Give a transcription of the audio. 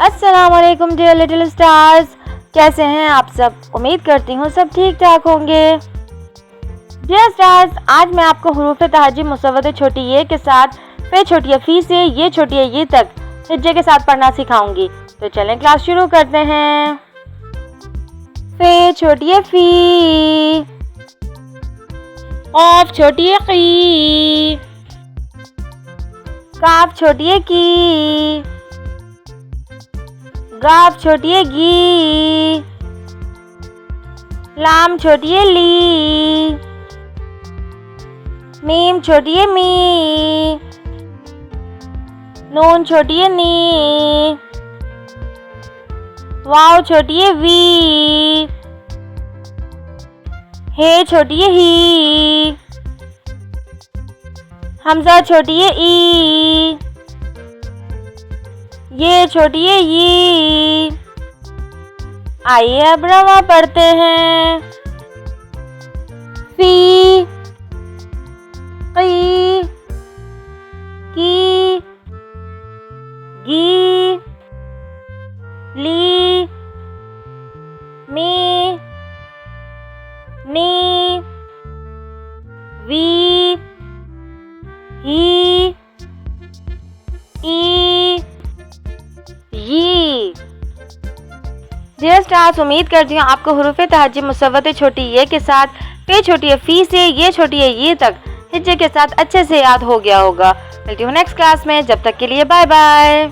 अस्सलामुअलैकुम dear little stars, कैसे हैं आप सब। उम्मीद करती हूँ सब ठीक ठाक होंगे। डियर स्टार्स, आज मैं आपको हुरूफ तहजी मुसव्वद छोटी ये के साथ फे छोटी फी से ये छोटी ये तक हिज्जे के साथ पढ़ना सिखाऊंगी। तो चलें क्लास शुरू करते हैं। फे छोटी फी, ऑफ छोटी की, काफ छोटी की, गाफ छोटी गी, लाम छोटी ली, मीम छोटी मी, नून छोटी नी, वाव छोटी वी, हे छोटी ही, हमजा छोटी ई, ये छोटी है ये। आइए अब रवा पढ़ते हैं। फी, की, गी, ली, मी, नी, वी, ही, ई, ये। डियर स्टार्स, उम्मीद करती हूँ आपको हुरूफ तहजी मुसव्वद छोटी ये के साथ फे छोटी फी से ये छोटी ये तक हिज्जे के साथ अच्छे से याद हो गया होगा। मिलती हूँ नेक्स्ट क्लास में, जब तक के लिए बाय बाय।